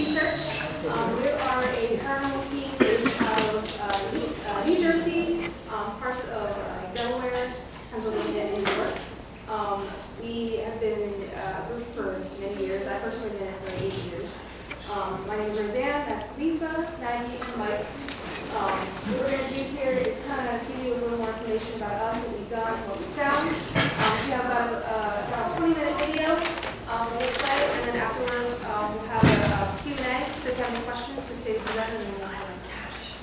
Research. We are a paranormal team based out of New Jersey, parts of Delaware, Pennsylvania, and New York. We have been in a group for many years. I've personally been in it for 8 years. My name is Roseanne, that's Lisa, Maggie, and Mike. What we're going to do here is kind of give you a little more information about us, what we've done, what we've found. We have about a 20-minute video we'll play, and then afterwards we'll have a Q&A. So if you have any questions, just stay for that, and then we'll analyze this questions.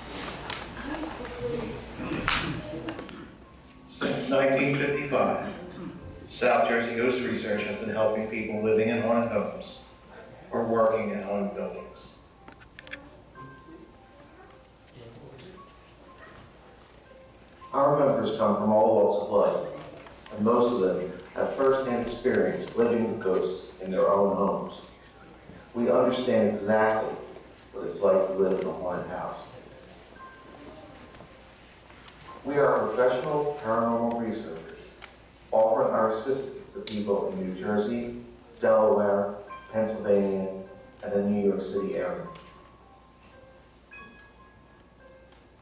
Since 1955, South Jersey Ghost Research has been helping people living in haunted homes or working in haunted buildings. Our members come from all walks of life, and most of them have first-hand experience living with ghosts in their own homes. We understand exactly what it's like to live in a haunted house. We are professional paranormal researchers, offering our assistance to people in New Jersey, Delaware, Pennsylvania, and the New York City area.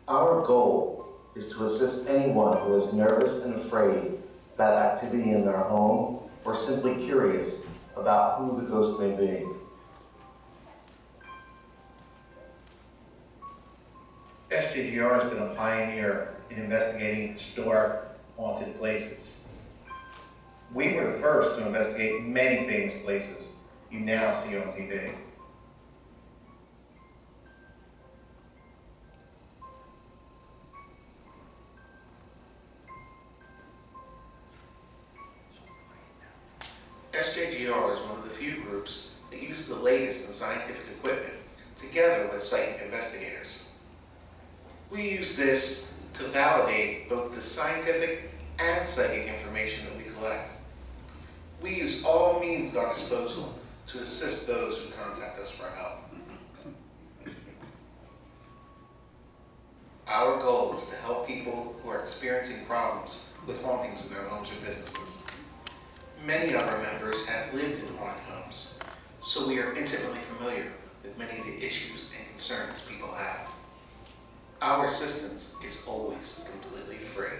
Our goal is to assist anyone who is nervous and afraid about activity in their home or simply curious about who the ghost may be. SJGR has been a pioneer in investigating historic haunted places. We were the first to investigate many famous places you now see on TV. SJGR is one of the few groups that uses the latest in scientific equipment together with psychic investigators. We use this to validate both the scientific and psychic information that we collect. We use all means at our disposal to assist those who contact us for help. Our goal is to help people who are experiencing problems with hauntings in their homes or businesses. Many of our members have lived in haunted homes, so we are intimately familiar with many of the issues and concerns people have. Our assistance is always completely free.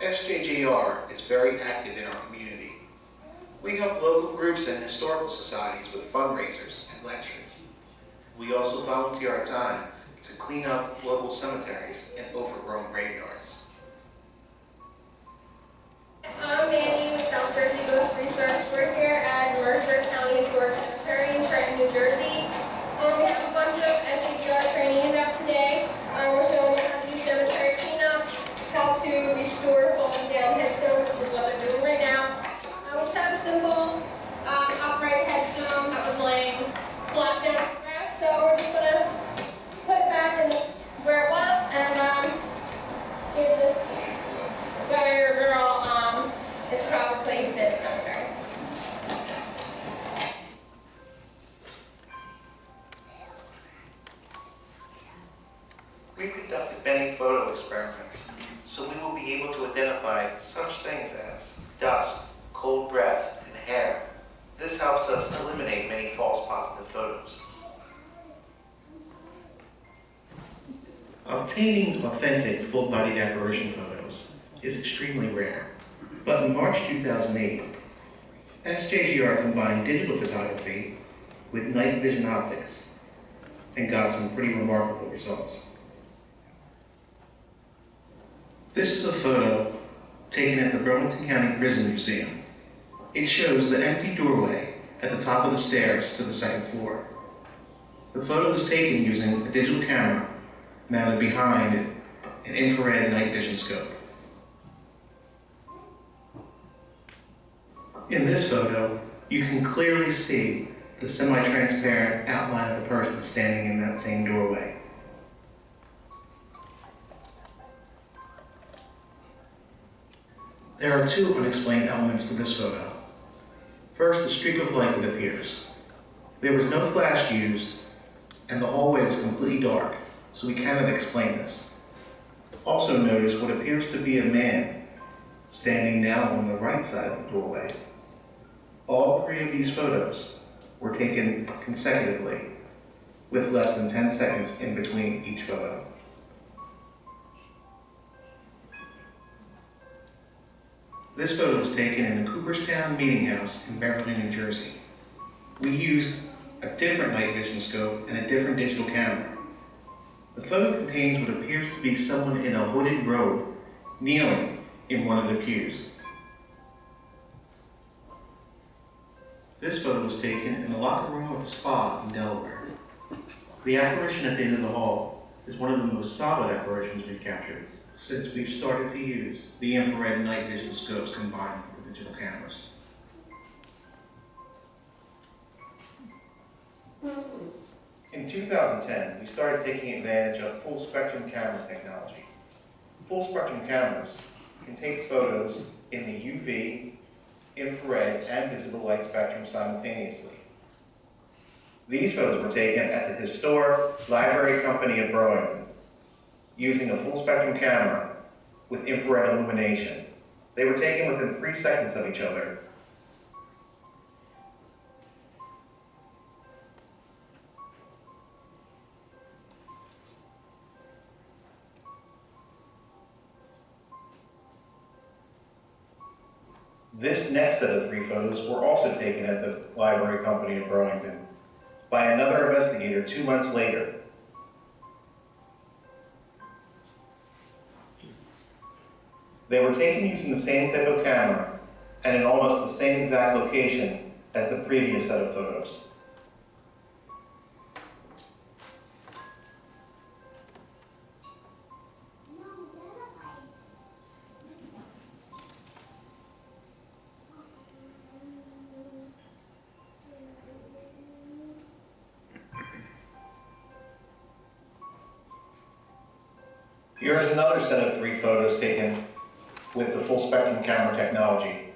SJGR is very active in our community. We help local groups and historical societies with fundraisers and lectures. We also volunteer our time to clean up local cemeteries and overgrown graveyards. I'm Mandy with South Jersey Ghost Research. We're here at Mercer County Historic Cemetery in Trenton, New Jersey. We have a bunch of SJGR trainees out today. We're showing them how to do cemetery cleanup, how to restore fallen down headstones, which is what they're doing right now. We just have a simple upright headstone that was laying flat down the grass, so we're just going to put it back in where it was and give this guy or girl its proper place in the cemetery. We've conducted many photo experiments, so we will be able to identify such things as dust, cold breath, and hair. This helps us eliminate many false positive photos. Obtaining authentic full-body apparition photos is extremely rare, but in March 2008, SJGR combined digital photography with night vision optics and got some pretty remarkable results. This is a photo taken at the Burlington County Prison Museum. It shows the empty doorway at the top of the stairs to the second floor. The photo was taken using a digital camera mounted behind an infrared night vision scope. In this photo, you can clearly see the semi-transparent outline of a person standing in that same doorway. There are two unexplained elements to this photo. First, the streak of light that appears. There was no flash used, and the hallway was completely dark, so we cannot explain this. Also notice what appears to be a man standing now on the right side of the doorway. All three of these photos were taken consecutively, with less than 10 seconds in between each photo. This photo was taken in the Cooperstown Meeting House in Beverly, New Jersey. We used a different night vision scope and a different digital camera. The photo contains what appears to be someone in a hooded robe kneeling in one of the pews. This photo was taken in the locker room of a spa in Delaware. The apparition at the end of the hall is one of the most solid apparitions we've captured since we've started to use the infrared night vision scopes combined with digital cameras. In 2010, we started taking advantage of full spectrum camera technology. Full spectrum cameras can take photos in the UV, infrared, and visible light spectrum simultaneously. These photos were taken at the Historic Library Company of Burlington using a full spectrum camera with infrared illumination. They were taken within 3 seconds of each other. This next set of 3 photos were also taken at the Library Company of Burlington by another investigator 2 months later. They were taken using the same type of camera and in almost the same exact location as the previous set of photos. Here's another set of 3 photos taken with the full spectrum camera technology.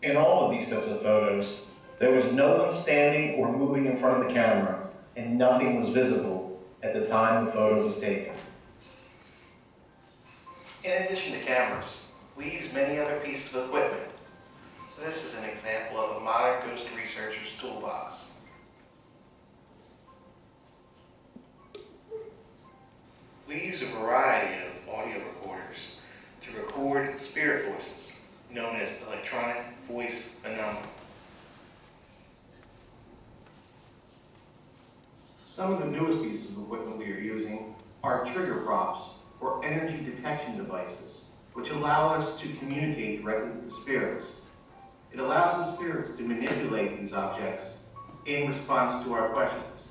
In all of these sets of photos, there was no one standing or moving in front of the camera, and nothing was visible at the time the photo was taken. In addition to cameras, we use many other pieces of equipment. This is an example of a modern ghost researcher's toolbox. We use a variety of audio recorders to record spirit voices, known as electronic voice phenomena. Some of the newest pieces of equipment we are using are trigger props or energy detection devices, which allow us to communicate directly with the spirits. It allows the spirits to manipulate these objects in response to our questions.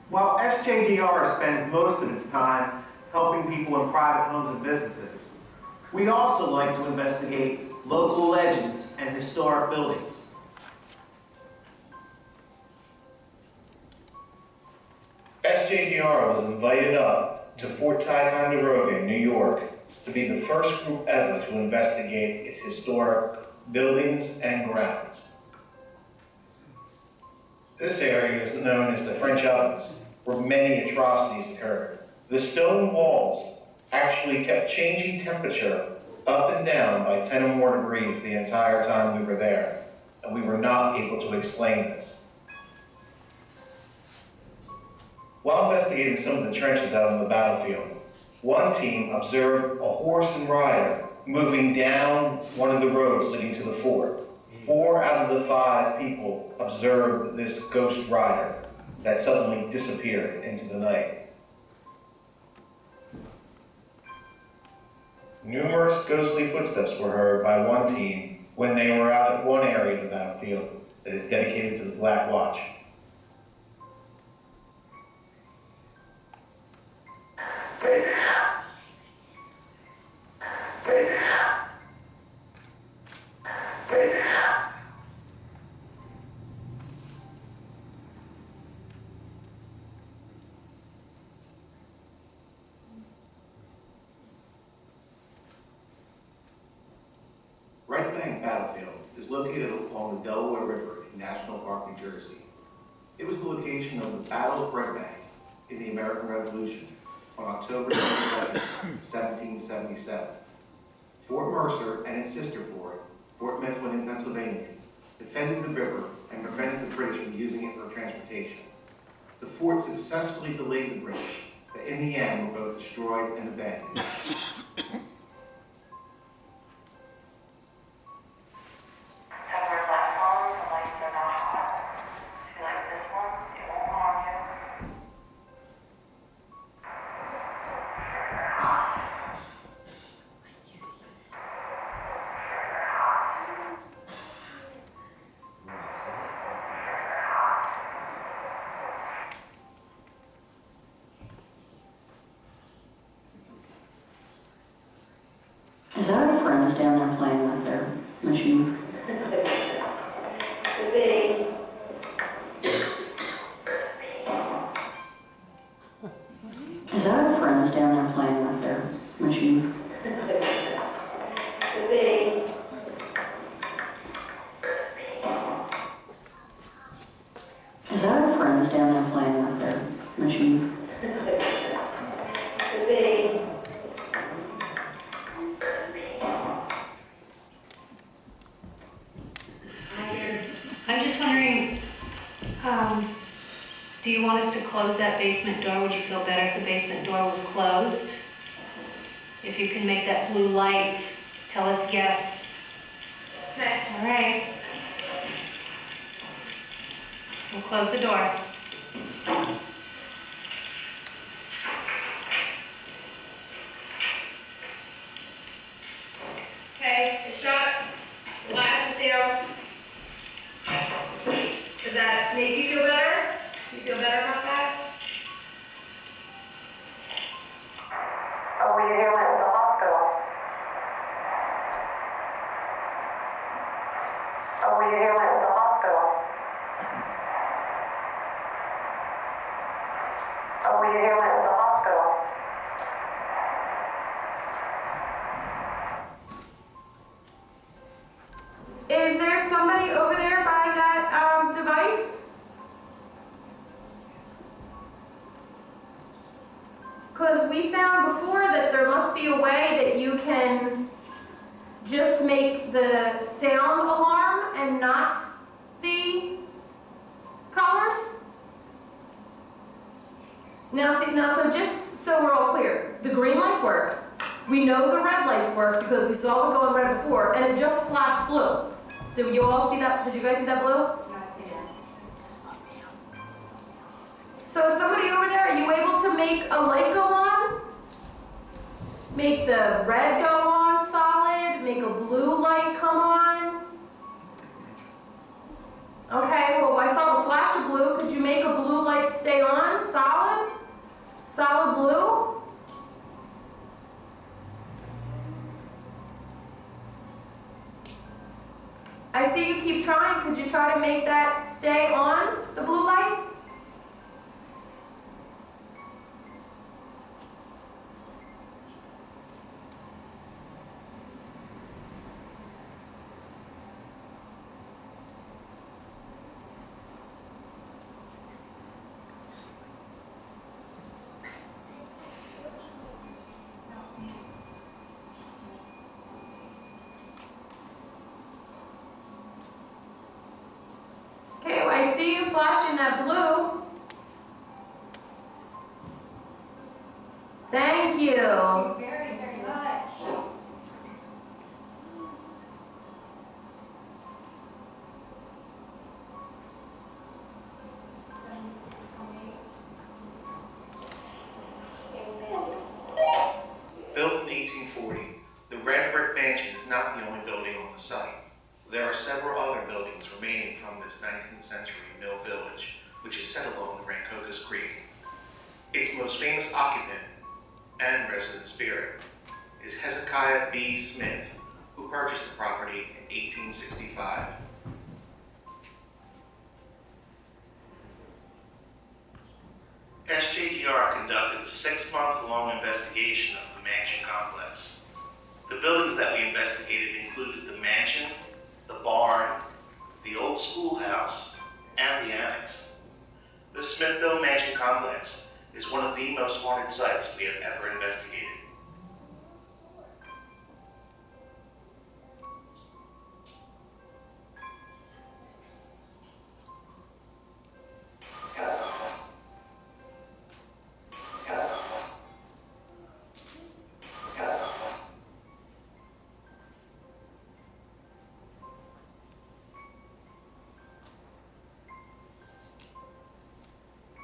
While SJDR spends most of its time helping people in private homes and businesses, we also like to investigate local legends and historic buildings. SJDR was invited up to Fort Ticonderoga, New York, to be the first group ever to investigate its historic buildings and grounds. This area is known as the French Ovens, where many atrocities occurred. The stone walls actually kept changing temperature up and down by 10 or more degrees the entire time we were there, and we were not able to explain this. While investigating some of the trenches out on the battlefield, one team observed a horse and rider moving down one of the roads leading to the fort. 4 out of the 5 people observed this ghost rider that suddenly disappeared into the night. Numerous ghostly footsteps were heard by one team when they were out at one area of the battlefield that is dedicated to the Black Watch. Red Bank Battlefield is located along the Delaware River in National Park, New Jersey. It was the location of the Battle of Red Bank in the American Revolution on October 22, 1777. Fort Mercer and its sister fort, Fort Mifflin in Pennsylvania, defended the river and prevented the British from using it for transportation. The fort successfully delayed the British, but in the end were both destroyed and abandoned. Is our friends down there playing with their machine? Is our friends down there playing with their machine? Is our friends down there playing with their machine? I'm just wondering, do you want us to close that basement door? Would you feel better if the basement door was closed? If you can make that blue light, tell us yes. Okay. All right. We'll close the door. Okay, it's shut. The glass is down. Does that make you feel better? Do you feel better about that? Oh, were you here when it was a hospital? Oh, were you here when it was a hospital? Oh, were you here when it was a hospital? Is there somebody over there by that device? Because we found before that there must be a way that you can just make the sound alarm and not the colors. Now, so just so we're all clear, the green lights work. We know the red lights work because we saw it going red before, and it just flashed blue. Did you all see that? Did you guys see that blue? So is somebody over there, are you able to make a light go on? Make the red go on solid, make a blue light come on? Okay, well I saw the flash of blue. Could you make a blue light stay on, solid? Solid blue? I see you keep trying. Could you try to make that stay on, the blue light? Okay, well, I see you flashing that blue. Thank you. Very, very much. Built in 1840, the red brick mansion is not the only building on the site. There are several other buildings remaining from this 19th century mill village, which is set along the Rancocas Creek. Its most famous occupant and resident spirit is Hezekiah B. Smith, who purchased the property in 1865. SJGR conducted a 6-month-long investigation of the mansion complex. The buildings that we investigated included the mansion, barn, the old schoolhouse, and the annex. The Smithville Mansion Complex is one of the most haunted sites we have ever investigated.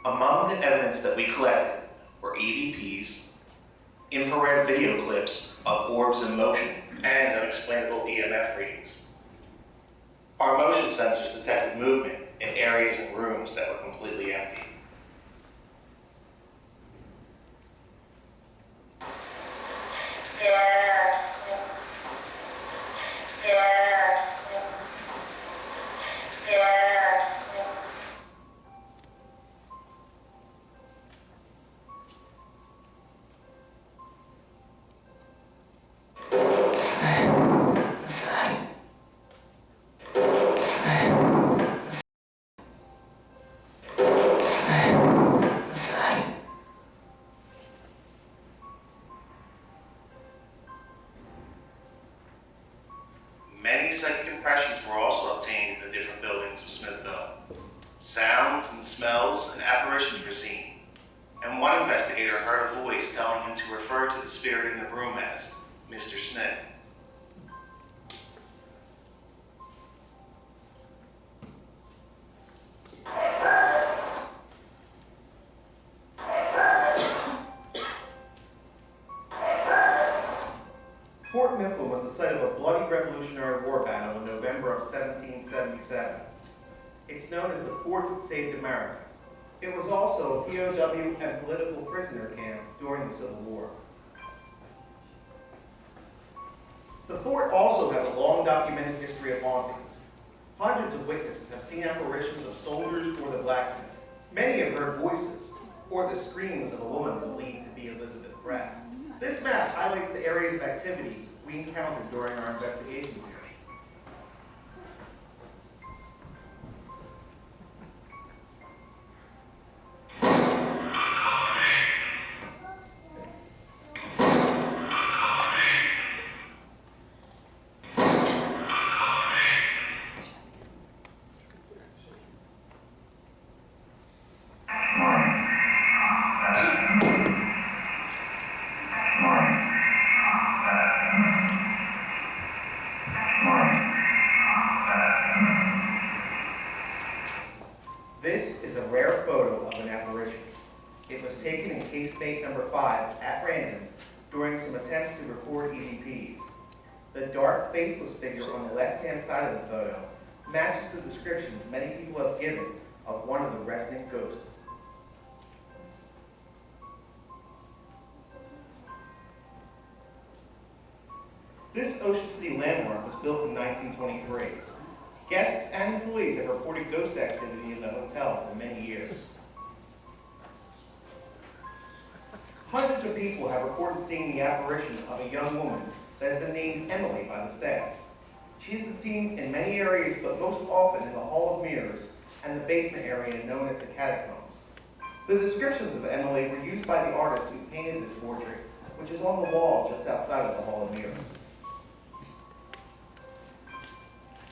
Among the evidence that we collected were EVPs, infrared video clips of orbs in motion, and unexplainable EMF readings. Our motion sensors detected movement in areas and rooms that were completely empty. Many psychic impressions were also obtained in the different buildings of Smithville. Sounds and smells and apparitions were seen, and one investigator heard a voice telling him to refer to the spirit in the room as Mr. Smith. Fort Mifflin was the site of a bloody Revolutionary War battle in November of 1777. It's known as the Fort that Saved America. It was also a POW and political prisoner camp during the Civil War. The fort also has a long documented history of hauntings. Hundreds of witnesses have seen apparitions of soldiers or the blacksmith. Many have heard voices or the screams of a woman believed to be Elizabeth Pratt. This map highlights the areas of activity we encountered during our investigation here. This is a rare photo of an apparition. It was taken in casemate number 5 at random during some attempts to record EVPs. The dark, faceless figure on the left-hand side of the photo matches the descriptions many people have given of one of the resident ghosts. This Ocean City landmark was built in 1923. Guests and employees have reported ghost activity in the hotel for many years. Hundreds of people have reported seeing the apparition of a young woman that has been named Emily by the staff. She has been seen in many areas, but most often in the Hall of Mirrors and the basement area known as the Catacombs. The descriptions of Emily were used by the artist who painted this portrait, which is on the wall just outside of the Hall of Mirrors.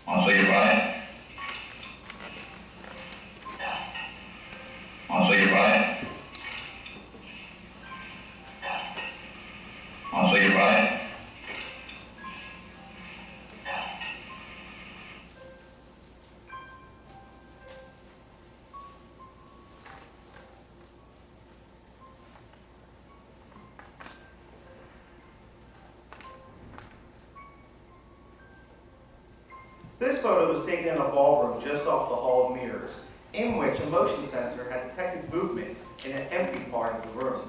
Want to say goodbye? Want to say goodbye? Want to say goodbye? This photo was taken in a ballroom just off the Hall of Mirrors, in which a motion sensor had detected movement in an empty part of the room.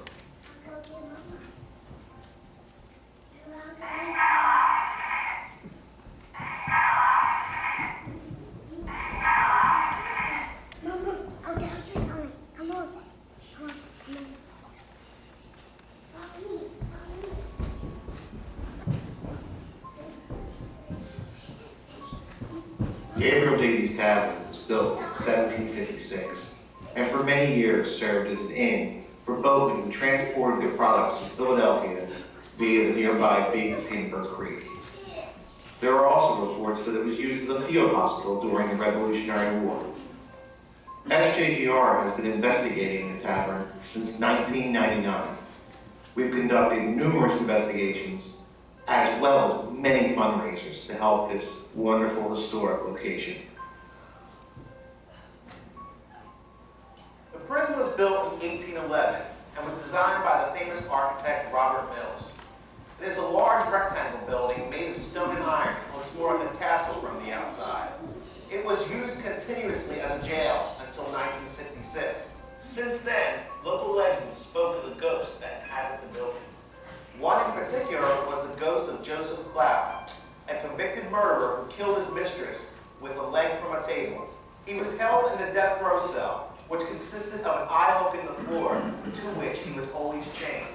Tavern was built in 1756, and for many years served as an inn for boatmen who transported their products to Philadelphia via the nearby Big Timber Creek. There are also reports that it was used as a field hospital during the Revolutionary War. SJGR has been investigating the tavern since 1999. We've conducted numerous investigations as well as many fundraisers to help this wonderful historic location. The prison was built in 1811 and was designed by the famous architect Robert Mills. It is a large rectangle building made of stone and iron and looks more like a castle from the outside. It was used continuously as a jail until 1966. Since then, local legends spoke of the ghost that inhabited the building. One in particular was the ghost of Joseph Cloud, a convicted murderer who killed his mistress with a leg from a table. He was held in the death row cell, which consisted of an eye hook in the floor, to which he was always chained.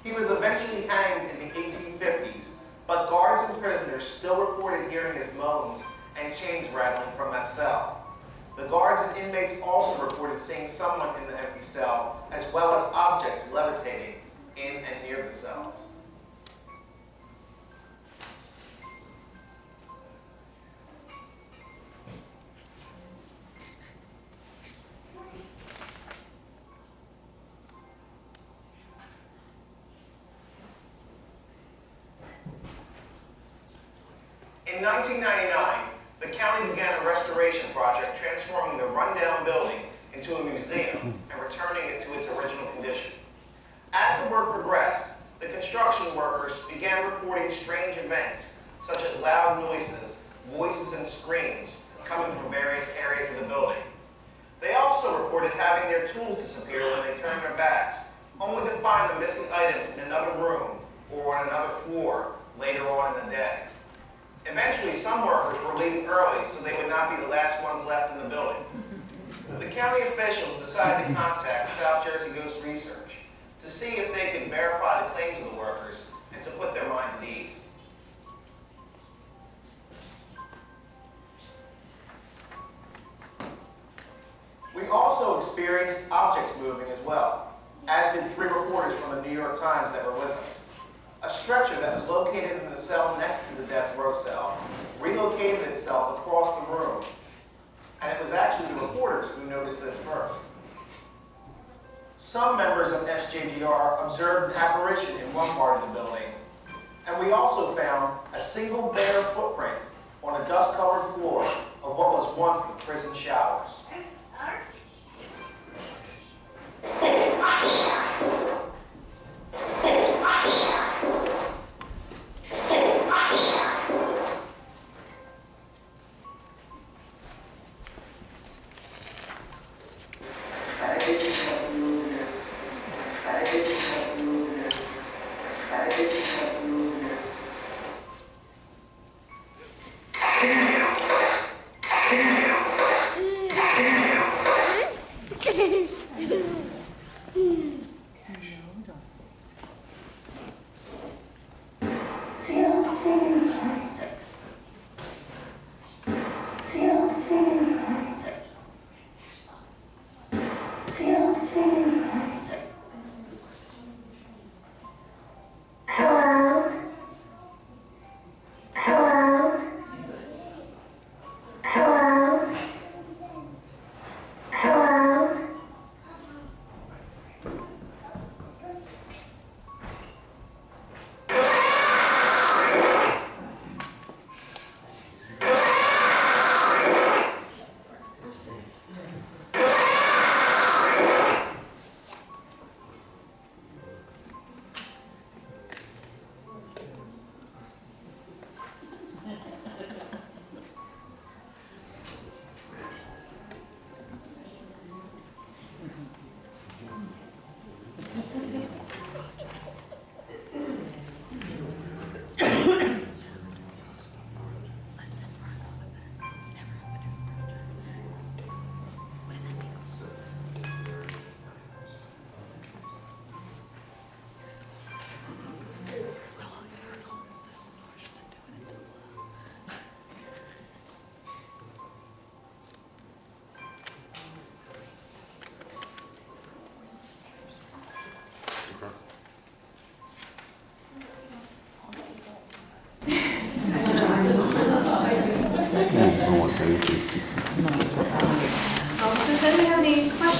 He was eventually hanged in the 1850s, but guards and prisoners still reported hearing his moans and chains rattling from that cell. The guards and inmates also reported seeing someone in the empty cell, as well as objects levitating in and near the cell. In 1999, the county began a restoration project transforming the rundown building into a museum and returning it to its original condition. As the work progressed, the construction workers began reporting strange events such as loud noises, voices, and screams coming from various areas of the building. They also reported having their tools disappear when they turned their backs, only to find the missing items in another room or on another floor later on in the day. Eventually, some workers were leaving early so they would not be the last ones left in the building. The county officials decided to contact South Jersey Ghost Research to see if they could verify the claims of the workers and to put their minds at ease. We also experienced objects moving as well, as did 3 reporters from the New York Times that were with us. A stretcher that was located in the cell next to the death row cell relocated itself across the room, and it was actually the reporters who noticed this first. Some members of SJGR observed an apparition in one part of the building, and we also found a single bare footprint on a dust-covered floor of what was once the prison showers.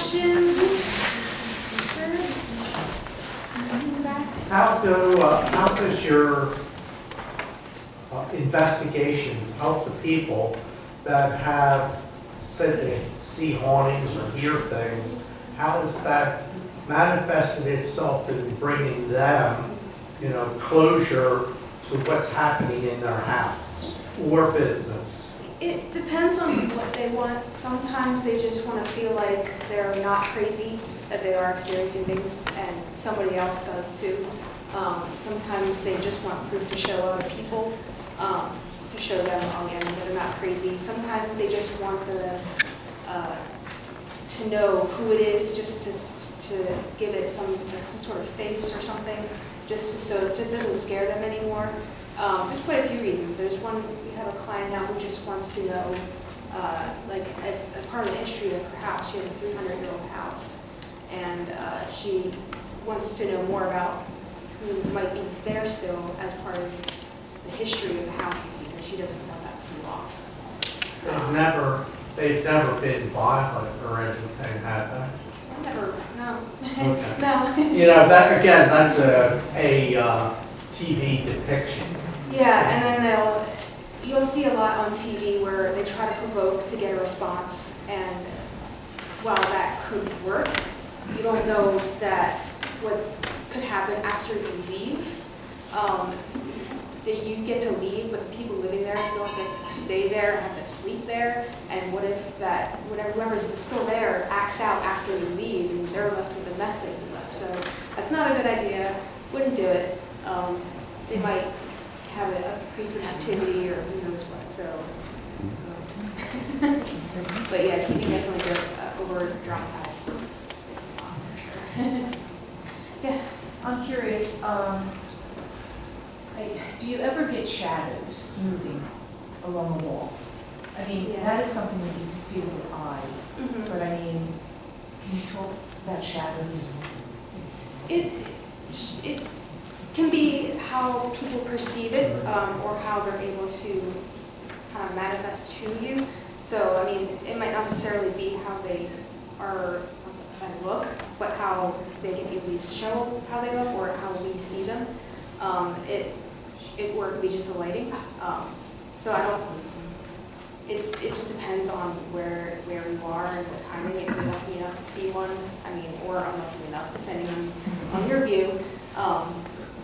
questions first? In the back? How does your investigations help the people that have said they see hauntings or hear things? How has that manifested itself in bringing them, closure to what's happening in their house or business? It depends on what they want. Sometimes they just want to feel like they're not crazy, that they are experiencing things, and somebody else does too. Sometimes they just want proof to show other people, to show them, oh yeah, they're not crazy. Sometimes they just want to know who it is, just to give it some sort of face or something, so it just doesn't scare them anymore. There's quite a few reasons. There's one, we have a client now who just wants to know, like as a part of the history of her house, she has a 300-year-old house, and she wants to know more about who might be there still as part of the history of the house this season. She doesn't want that to be lost. They've never been violent or anything, have they? Never, no. Okay. No. That again, that's a TV depiction. Yeah, and then you'll see a lot on TV where they try to provoke to get a response, and while that could work, you don't know that what could happen after you leave. That you get to leave, but the people living there still get to stay there and have to sleep there. And what if whoever's still there acts out after you leave, and they're left with the mess that you left? So that's not a good idea. Wouldn't do it. They might have an increase in activity or who knows what. So, but yeah, TV definitely over dramatizes. For sure. Yeah. I'm curious. Do you ever get shadows moving along the wall? I mean, Yeah. that is something that you can see with your eyes. Mm-hmm. But I mean, can you talk about shadows? It can be how people perceive it, or how they're able to kind of manifest to you. So, I mean, it might not necessarily be how they are, how they look, but how they can at least show how they look or how we see them. Or it could be just the lighting. So it just depends on where you are and what timing. If you're lucky enough to see one, I mean, or unlucky enough, depending on your view.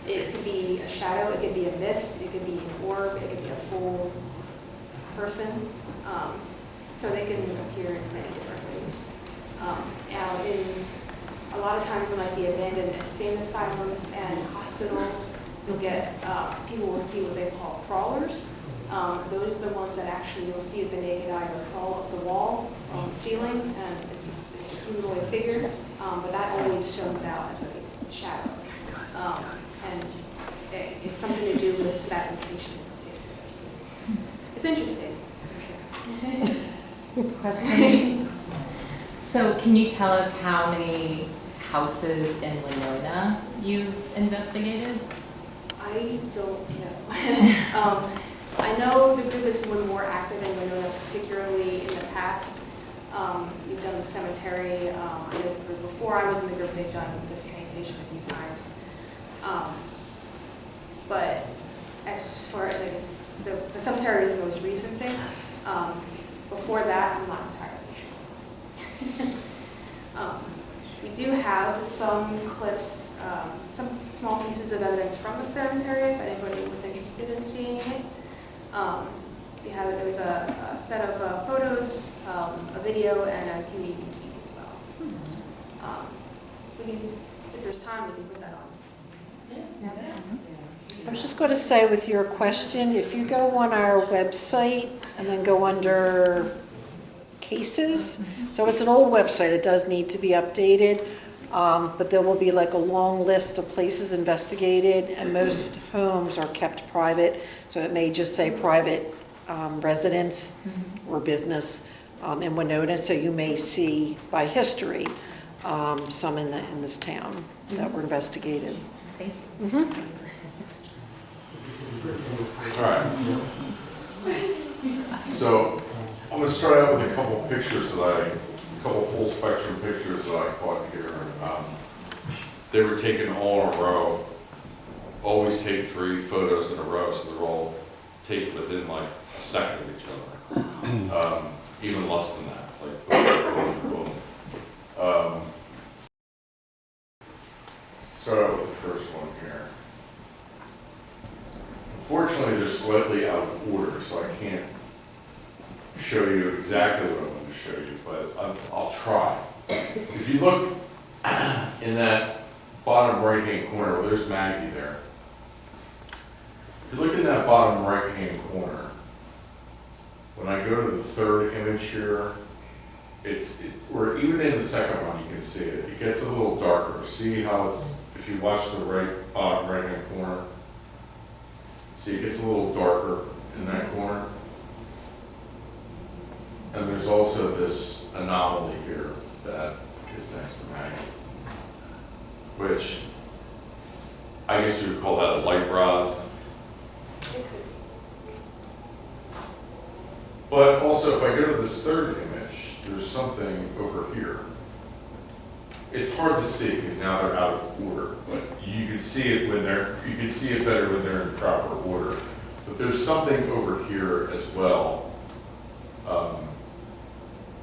It could be a shadow, it could be a mist, it could be an orb, it could be a full person. So they can appear in many different ways. Now, a lot of times in like the abandoned insane asylums and hospitals, you'll get, people will see what they call crawlers. Those are the ones that actually you'll see with the naked eye will crawl up the wall, the ceiling, and it's a humanoid figure, but that always shows out as a shadow. And it's something to do with that location in particular. So it's interesting. Question. So can you tell us how many houses in Wenonah you've investigated? I don't know. I know the group has been more active in Wenonah, particularly in the past. We've done the cemetery. I know the group before I was in the group, they've done this train station a few times. But as far as the cemetery is the most recent thing. Before that, I'm not entirely sure. We do have some clips, some small pieces of evidence from the cemetery if anybody was interested in seeing it. There was a set of photos, a video, and a few EVPs as well. If there's time, we can put that on. I was just going to say with your question, if you go on our website and then go under cases, so it's an old website, it does need to be updated, but there will be like a long list of places investigated, and most homes are kept private, so it may just say private residence or business in Wenonah, so you may see by history some in this town that were investigated. Thank you. Mm-hmm. All right. So I'm going to start out with a couple pictures that I couple full spectrum pictures that I caught here. They were taken all in a row. Always take 3 photos in a row, so they're all taken within like a second of each other. Even less than that. It's like boom, boom, boom. Start out with the first one here. Unfortunately, they're slightly out of order, so I can't show you exactly what I want to show you, but I'll try. If you look in that bottom right-hand corner, well, there's Maggie there. If you look in that bottom right-hand corner, when I go to the third image here, or even in the second one, you can see it. It gets a little darker. See how it's, if you watch the bottom right-hand corner, see it gets a little darker in that corner. And there's also this anomaly here that is next to Maggie, which I guess you would call that a light rod. But also, if I go to this third image, there's something over here. It's hard to see because now they're out of order, but you can see it you can see it better when they're in proper order. But there's something over here as well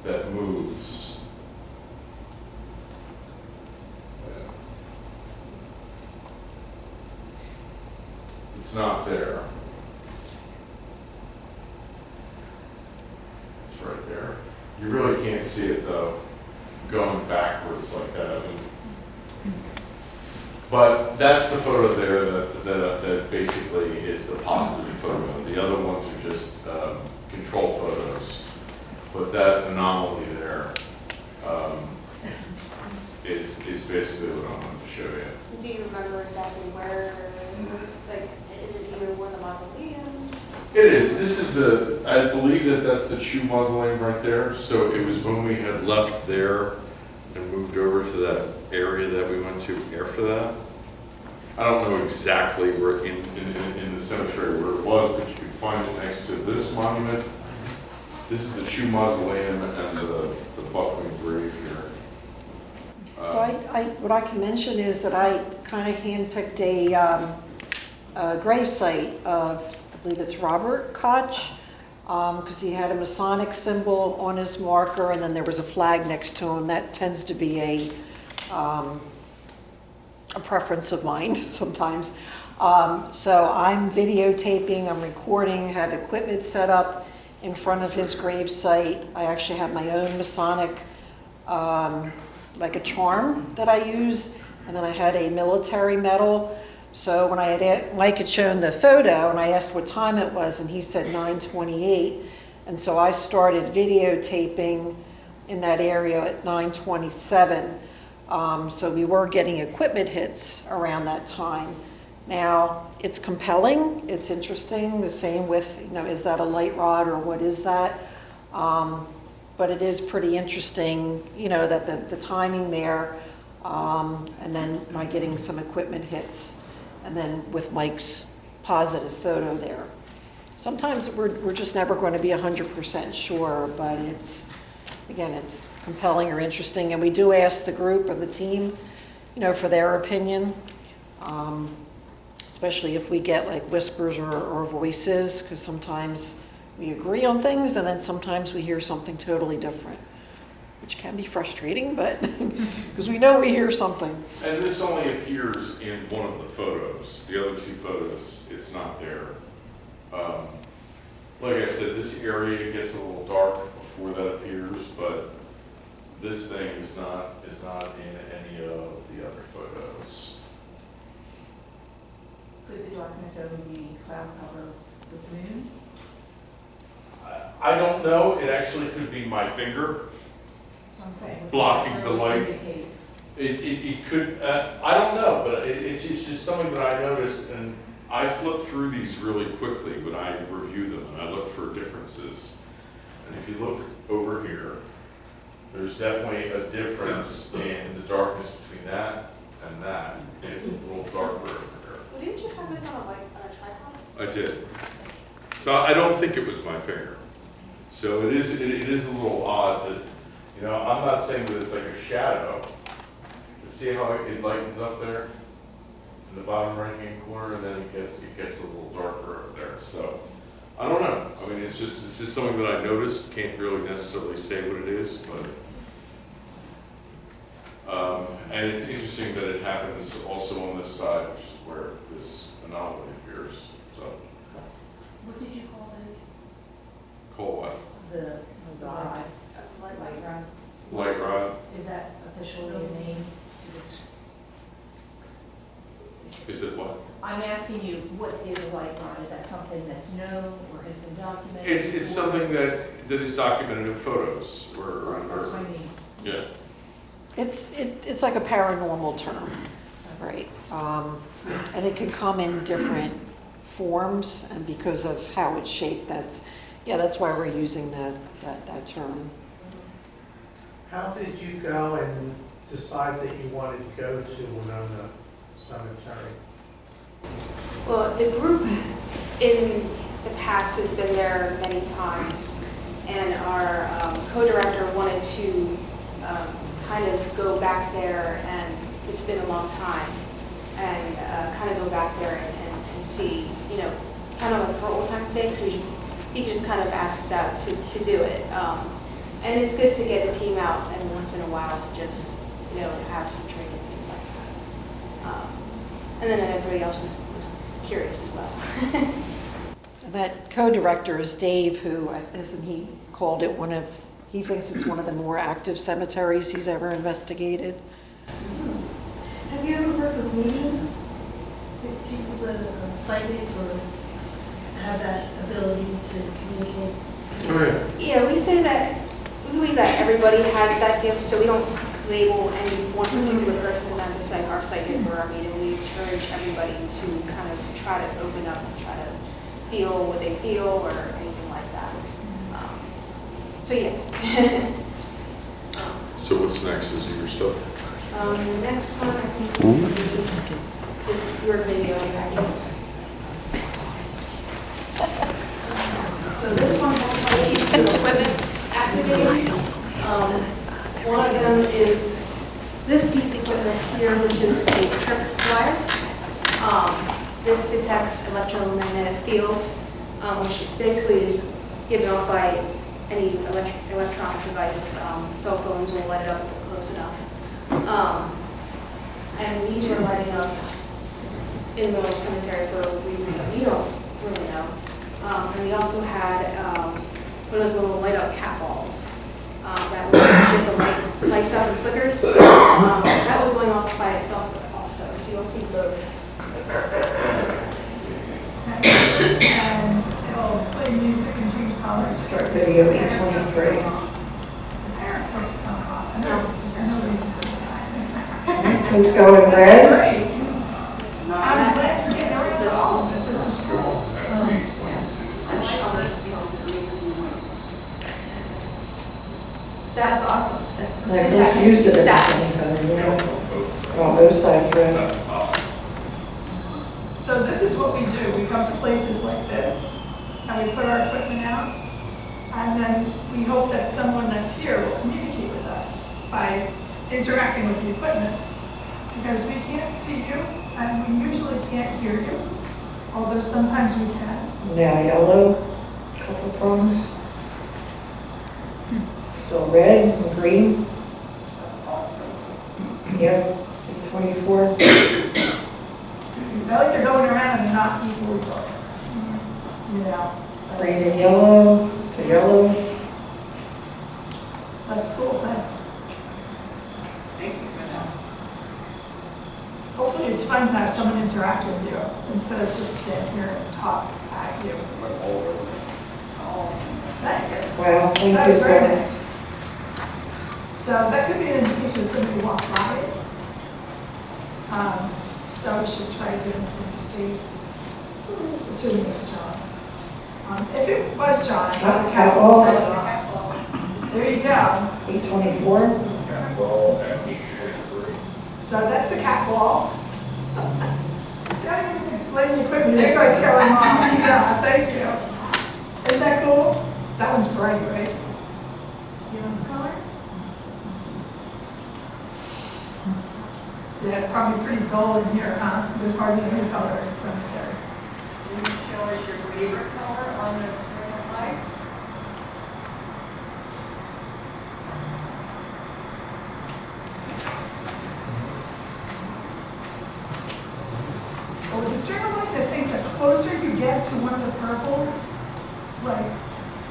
that moves. It's not there. It's right there. You really can't see it though, going backwards like that. I mean, but that's the photo there that basically is the positive photo. The other ones are just control photos. But that anomaly there is basically what I wanted to show you. Do you remember exactly where, like, is it near one of the mausoleums? It is. This is I believe that's the Chu mausoleum right there. So it was when we had left there and moved over to that area that we went to after that. I don't know exactly where in the cemetery where it was, but you can find it next to this monument. This is the Chu mausoleum and the buckling grave here. So what I can mention is that I kind of handpicked a grave site of, I believe it's Robert Koch, because he had a Masonic symbol on his marker, and then there was a flag next to him. That tends to be a preference of mine sometimes. So I'm videotaping, I'm recording, have equipment set up in front of his grave site. I actually have my own Masonic, like a charm that I use, and then I had a military medal. So when Mike had shown the photo, and I asked what time it was, and he said 9:28, and so I started videotaping in that area at 9:27. So we were getting equipment hits around that time. Now, it's compelling, it's interesting, the same with, is that a light rod or what is that? But it is pretty interesting, that the timing there, and then my getting some equipment hits, and then with Mike's positive photo there. Sometimes we're just never going to be 100% sure, but it's compelling or interesting, and we do ask the group or the team, for their opinion. Especially if we get like whispers or voices, because sometimes we agree on things and then sometimes we hear something totally different, which can be frustrating, but because we know we hear something. And this only appears in one of the photos. The other 2 photos, it's not there. Like I said, this area gets a little dark before that appears, but this thing is not in any of the other photos. Could the darkness over the cloud cover with the moon? I don't know. It actually could be my finger So I'm saying, blocking the light. It could. I don't know, but it's just something that I noticed, and I flip through these really quickly when I review them, and I look for differences. And if you look over here, there's definitely a difference in the darkness between that and that. It's a little darker over here. Well, didn't you have this on a tripod? I did. So I don't think it was my finger. So it is a little odd that, I'm I'm not saying that it's like a shadow, but see how it lightens up there in the bottom right-hand corner, and then it gets a little darker up there, so. I don't know, I mean, it's just something that I noticed, can't really necessarily say what it is, but. And it's interesting that it happens also on this side, which is where this anomaly appears, so. What did you call those? Call what? The rod, light rod? Light rod? Is that officially a name to this? Is it what? I'm asking you, what is a light rod? Is that something that's known or has been documented? It's something that is documented in photos, or. That's what I mean. Yeah. It's like a paranormal term, right? And it can come in different forms, and because of how it's shaped, that's why we're using that term. How did you go and decide that you wanted to go to Wenonah Cemetery? Well, the group in the past has been there many times, and our co-director wanted to kind of go back there, and it's been a long time, and kind of go back there and see, you know, kind of like for old time's sake, so he just kind of asked to do it. And it's good to get a team out every once in a while to just, you know, have some training and things like that. And then everybody else was curious as well. That co-director is Dave, who, isn't he called it he thinks it's one of the more active cemeteries he's ever investigated. Have you ever worked with mediums? With people that are psychic or have that ability to communicate? Oh, Yeah, we believe that everybody has that gift, so we don't label any one particular person as our psychic or our medium. We encourage everybody to kind of try to open up and try to feel what they feel or anything like that. So yes. So what's next, is your stuff? The next one, I think, is your video. So this one has a couple pieces of equipment activated. One of them is this piece of equipment here, which is a trip wire. This detects electromagnetic fields, which basically is given off by any electronic device. Cell phones will light it up if they're close enough. And these were lighting up in the middle of the cemetery for a reason we don't really know. And we also had one of those little light up cat balls that would if the light lights up and flickers. That was going off by itself also, so you'll see both. And it'll play music and change colors. Start video 823. So it's going red. I'm glad you're getting noticed at all, but this is cool. That's awesome. And I first used it at the same time, you know, on both sides red. So this is what we do. We come to places like this, and we put our equipment out, and then we hope that someone that's here will communicate with us by interacting with the equipment. Because we can't see you, and we usually can't hear you, although sometimes we can. Now yellow, couple prongs. Still red and green. Yep, 24. I feel like they're going around and not equally dark. You know? Green and yellow to yellow. That's cool, thanks. Thank you for that. Hopefully it's fun to have someone interact with you instead of just stand here and talk at you. Oh, thanks. Wow, thank That you, was very sir. nice. So that could be an indication that somebody walked by it. So we should try to give him some space, assuming it's John. If it was John, Cat balls. there you go. 824. So that's the cat ball. You don't even get to explain the equipment, it starts going on. Yeah, thank you. Isn't that cool? That one's bright, right? You want the colors? Yeah, it's probably pretty dull in here, huh? There's hardly any color in the cemetery. Can you show us your favorite color on the string of lights? Well, with the string of lights, I think the closer you get to one of the purples, like,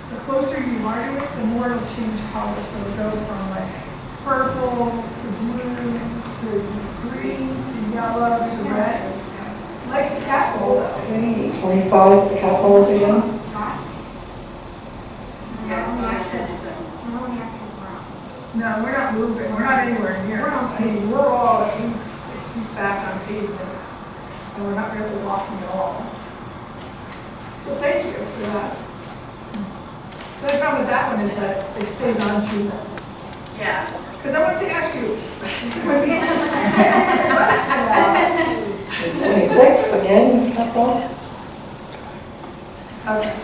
the closer you are to it, the more it'll change color. So it'll go from like purple to blue to green to yellow to red. Like the cat bowl though. 25, the cat balls again? No, we're not moving. We're not anywhere near. I mean, we're all at least 6 feet back on pavement, and we're not really walking at all. So thank you for that. The only problem with that one is that it stays on too long. Yeah. Because I wanted to ask you. 26 again, cat ball? Okay.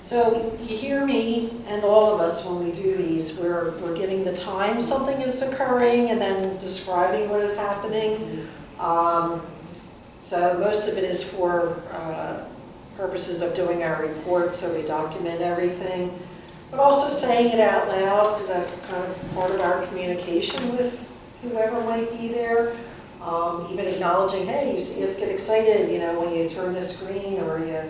So you hear me and all of us when we do these, we're giving the time something is occurring and then describing what is happening. So most of it is for purposes of doing our reports, so we document everything, but also saying it out loud because that's kind of part of our communication with whoever might be there. Even acknowledging, hey, you see us get excited, you know, when you turn this green or you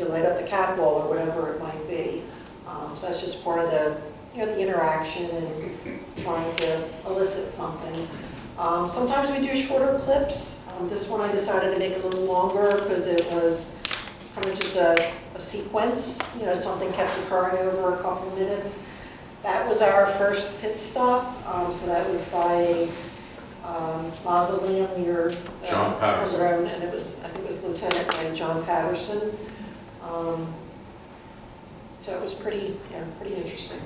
light up the cat wall or whatever it might be. So that's just part of the, the interaction and trying to elicit something. Sometimes we do shorter clips. This one I decided to make a little longer because it was kind of just a sequence, something kept occurring over a couple of minutes. That was our first pit stop. So that was by mausoleum near John Patterson. And it was, I think it was Lieutenant John Patterson. So it was pretty interesting.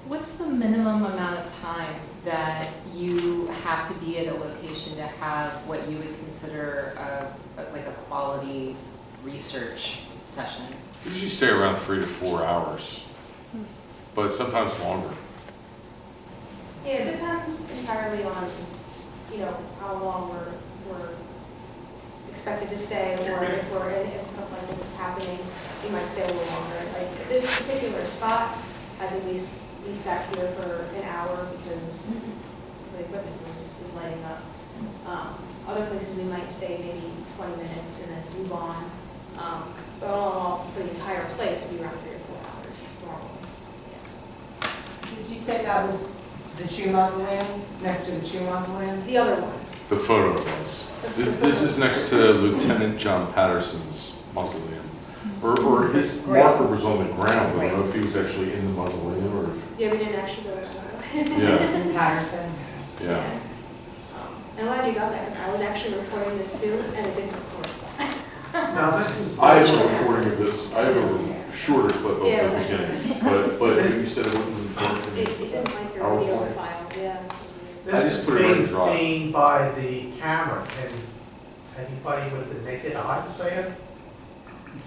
What's the minimum amount of time that you have to be at a location to have what you would consider like a quality research session? We usually stay around 3 to 4 hours, but sometimes longer. Yeah, it depends entirely on, how long we're expected to stay, or if stuff like this is happening, we might stay a little longer. Like this particular spot, I think we sat here for an hour because the equipment was lighting up. Other places we might stay maybe 20 minutes and then move on. But all in all, for the entire place, would be around 3 or 4 hours normally. Yeah. Did you say that was the Chew Mausoleum, next to the Chew Mausoleum? The other one. The photo was. This is next to Lieutenant John Patterson's mausoleum. Or his marker was on the ground, but I don't know if he was actually in the mausoleum or if... Yeah, we didn't actually go to Yeah. Patterson. Yeah. I'm glad you got that because I was actually recording this too, and it didn't record. Now this is. I have a recording of this. I have a shorter clip of the beginning, but you said it wouldn't record. It didn't like your video file, yeah. This is being seen by the camera. Can anybody with the naked eye see it?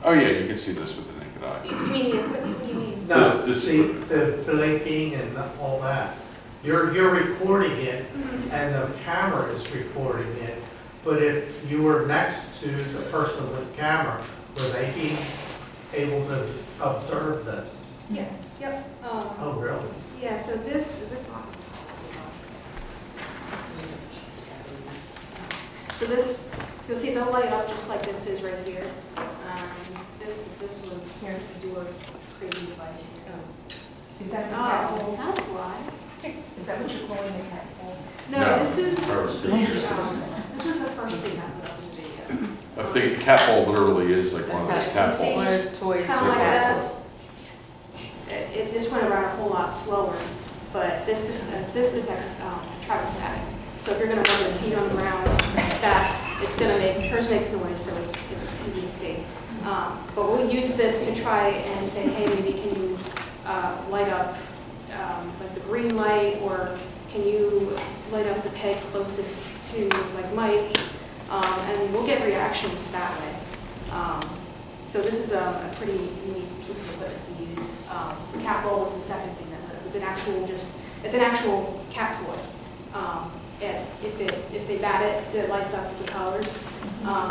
Oh yeah, you can see this with the naked eye. You mean the equipment? What do you mean? No, This the blinking and all that. You're recording it, and the camera is recording it. But if you were next to the person with the camera, would they be able to observe this? Yeah. Yep. Oh, really? Yeah. So is this on? So this, you'll see they'll light up just like this is right here. This is your crazy device here. Is that the cat Oh, hole? that's why. Is that what you're calling the cat hole? No, this is. This was the first thing I put up in the video. I think a cat ball literally is like one of those cat See, balls. There's toys Kind for of like cats. that. This went around a whole lot slower, but this detects travel static. So if you're going to run your feet on the ground, it's going to hers makes noise, so it's easy to see. But we'll use this to try and say, hey, maybe can you light up like the green light, or can you light up the peg closest to like Mike, and we'll get reactions that way. So this is a pretty unique piece of equipment to use. The cat ball was the second thing that lit up. It's an actual just it's an actual cat toy. And if they bat it, it lights up with the colors.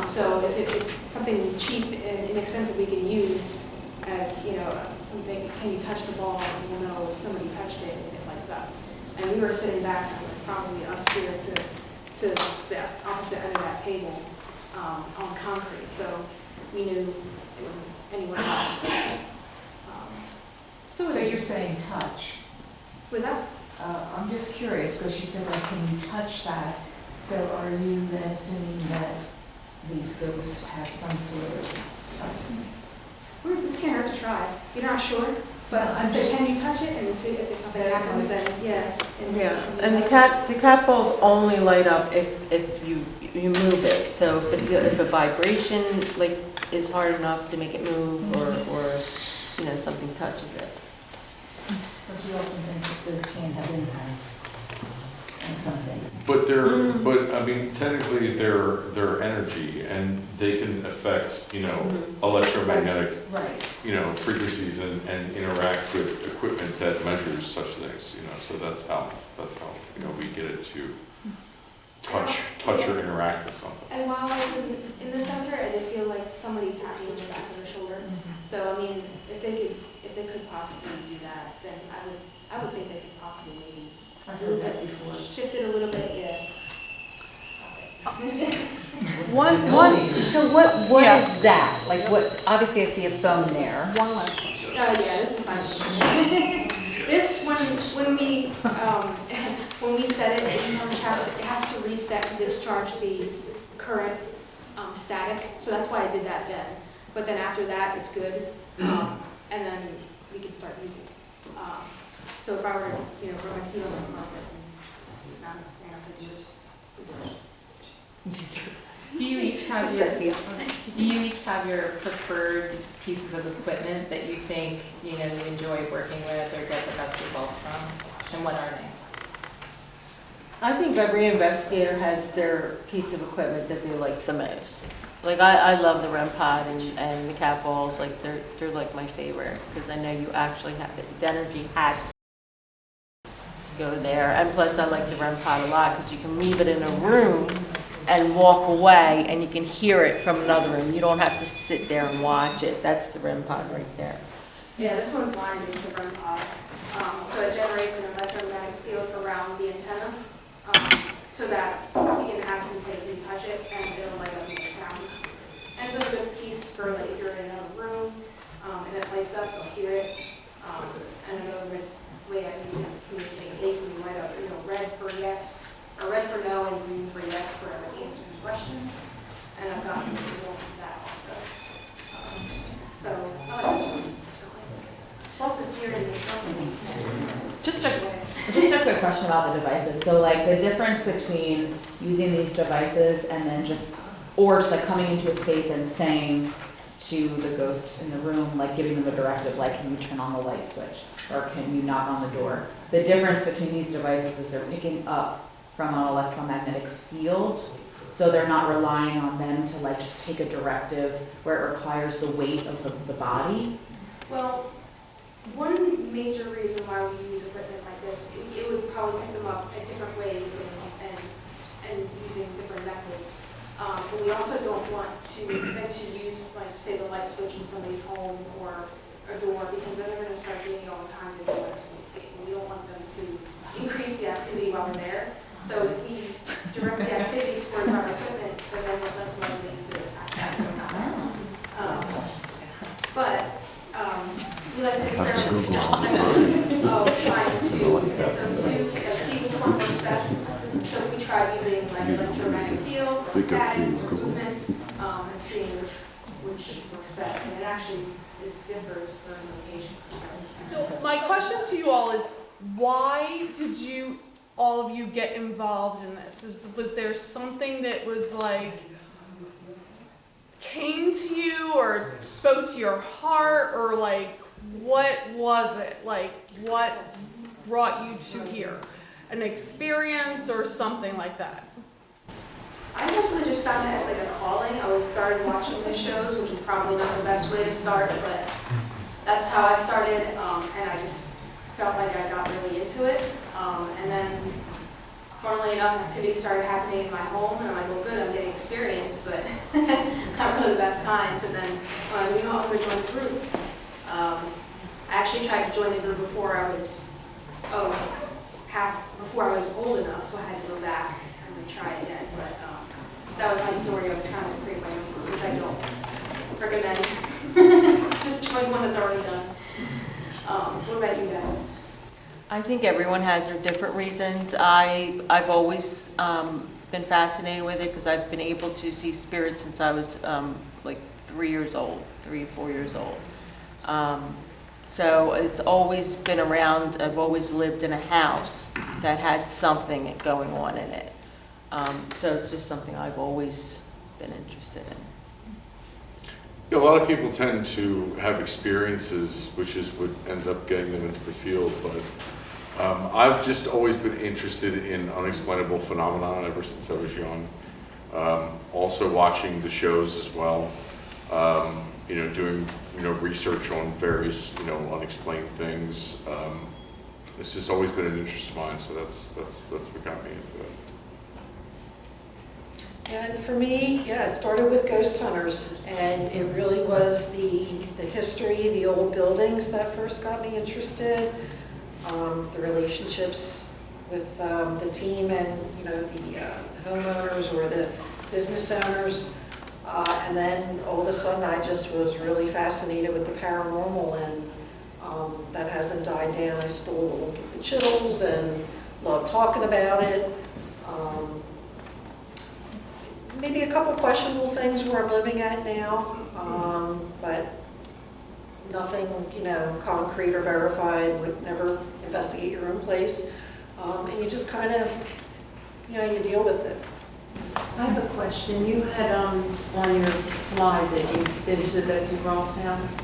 So it's something cheap and inexpensive we can use as, you know, something, can you touch the ball and we'll know if somebody touched it and it lights up. And we were sitting back, probably us here to the opposite end of that table on concrete, so we knew it wasn't anyone else. So you're saying touch? Was that? I'm just curious, because you said, like, can you touch that? So are you then assuming that these ghosts have some sort of substance? We can't hurt to try. You're not sure, but I said, can you touch it? And we see if something happens, then yeah. And the cat balls only light up if you move it. So if a vibration like is hard enough to make it move, or you know, something touches it. Because we often think that those can have impact on something. But they're, but I mean, technically they're energy, and they can affect, you know, electromagnetic, you know, frequencies and interact with equipment that measures such things, you know. So that's how you know we get it to touch or interact with something. And while I was in the center, I did feel like somebody tapped me on the back of the shoulder. So I mean, if they could possibly do that, then I would think they could possibly maybe I've heard that before. Shift it a little bit, yeah. So what is that? Like what, obviously I see a phone there. One last question. Oh yeah, this is fine. This, when we set it, it has to reset to discharge the current static. So that's why I did that then. But then after that, it's good. And then we can start using it. So if I were to, you know, run my feet on the carpet and not have to do it. Do you each have your preferred pieces of equipment that you think, you know, you enjoy working with or get the best results from? And what are they? I think every investigator has their piece of equipment that they like the most. Like I love the REM pod and the cat balls. Like they're like my favorite, because I know you actually have it. The energy has to go there. And plus I like the REM pod a lot because you can leave it in a room and walk away and you can hear it from another room. You don't have to sit there and watch it. That's the REM pod right there. Yeah, this one's mine, is the REM pod. So it generates an electromagnetic field around the antenna, so that you can ask them to touch it and it'll light up and make sounds. And it's a good piece for like if you're in another room and it lights up, you'll hear it. And another way I use it is to communicate. They can light up, you know, red for yes, or red for no, and green for yes for answering questions. And I've gotten results with that also. So I like this one. Plus it's here in this company. Just a quick question about the devices. So like the difference between using these devices and then just like coming into a space and saying to the ghost in the room, like giving them a directive, like can you turn on the light switch or can you knock on the door? The difference between these devices is they're picking up from an electromagnetic field, so they're not relying on them to like just take a directive where it requires the weight of the body. Well, one major reason why we use equipment like this, it would probably pick them up at different ways and using different methods. But we also don't want them to use, like, say, the light switch in somebody's home or a door, because then they're going to start doing it all the time to do it. We don't want them to increase the activity while they're there. So if we direct the activity towards our equipment, then there's less likely to act But we like to experiment with methods of trying to get them to see which one works best. So if we tried using like electromagnetic field or static or movement, and seeing which works best, and it actually differs per location. So my question to you all is, why did all of you get involved in this? Was there something that was like came to you or spoke to your heart, or like what was it? Like what brought you to here? An experience or something like that? I actually just found it as like a calling. I started watching the shows, which is probably not the best way to start, but that's how I started, and I just felt like I got really into it. And then, funnily enough, activities started happening in my home, and I'm like, well, good, I'm getting experience, but not really the best kind. So then, I'm going to join the group. I actually tried to join the group before I was, before I was old enough, so I had to go back and try again. But that was my story of trying to create my own group, which I don't recommend. Just join one that's already done. What about you guys? I think everyone has their different reasons. I've always been fascinated with it because I've been able to see spirits since I was like 3 or 4 years old. So it's always been around. I've always lived in a house that had something going on in it. So it's just something I've always been interested in. Yeah, a lot of people tend to have experiences, which is what ends up getting them into the field, but I've just always been interested in unexplainable phenomena ever since I was young. Also watching the shows as well, doing research on various unexplained things. It's just always been an interest of mine, so that's what got me into it. And for me, yeah, it started with ghost hunters, and it really was the history, the old buildings that first got me interested, the relationships with the team and the homeowners or the business owners, and then all of a sudden I just was really fascinated with the paranormal, and that hasn't died down. I still look at the chills and love talking about it. Maybe a couple questionable things where I'm living at now, but nothing, concrete or verified. Would never investigate your own place, and you just kind of, you deal with it. I have a question. You had on your slide that you visited Betsy Ross' house,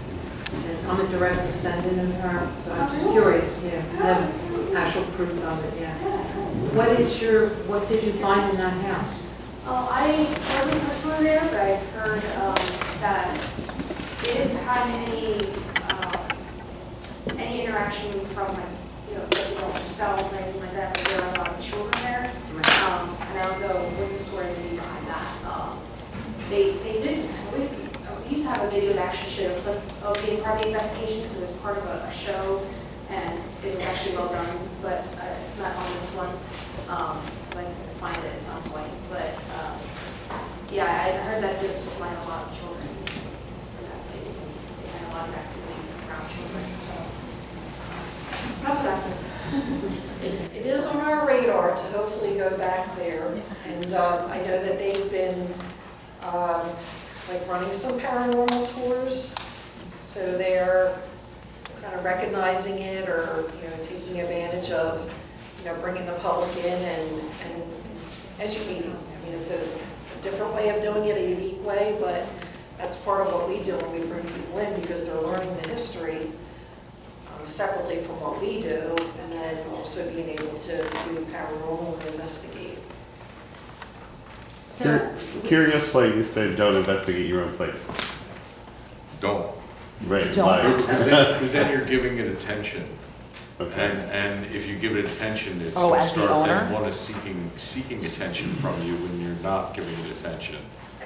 and I'm a direct descendant of her, so I'm just curious. Yeah, I have actual proof of it. Yeah. What did you find in that house? I wasn't personally there, but I heard that they didn't have any interaction from Betsy Ross herself or anything like that. But there are a lot of children there, and I don't know what the story may be behind that. We used to have a video that actually showed a clip of being part of the investigation, because it was part of a show, and it was actually well done, but it's not on this one. I'd like to find it at some point, but yeah, I heard that there was just like a lot of children in that place, and they had a lot of activity around children, so that's what I heard. It is on our radar to hopefully go back there, and I know that they've been running some paranormal tours, so they're kind of recognizing it or taking advantage of bringing the public in and educating. It's a different way of doing it, a unique way, but that's part of what we do when we bring people in, because they're learning the history separately from what we do, and then also being able to do paranormal and investigate. So, curious why you said don't investigate your own place. Don't. Right. Because then you're giving it attention. Okay. And if you give it attention, it's Oh, going to as the start owner? then one is seeking attention from you when you're not giving it attention.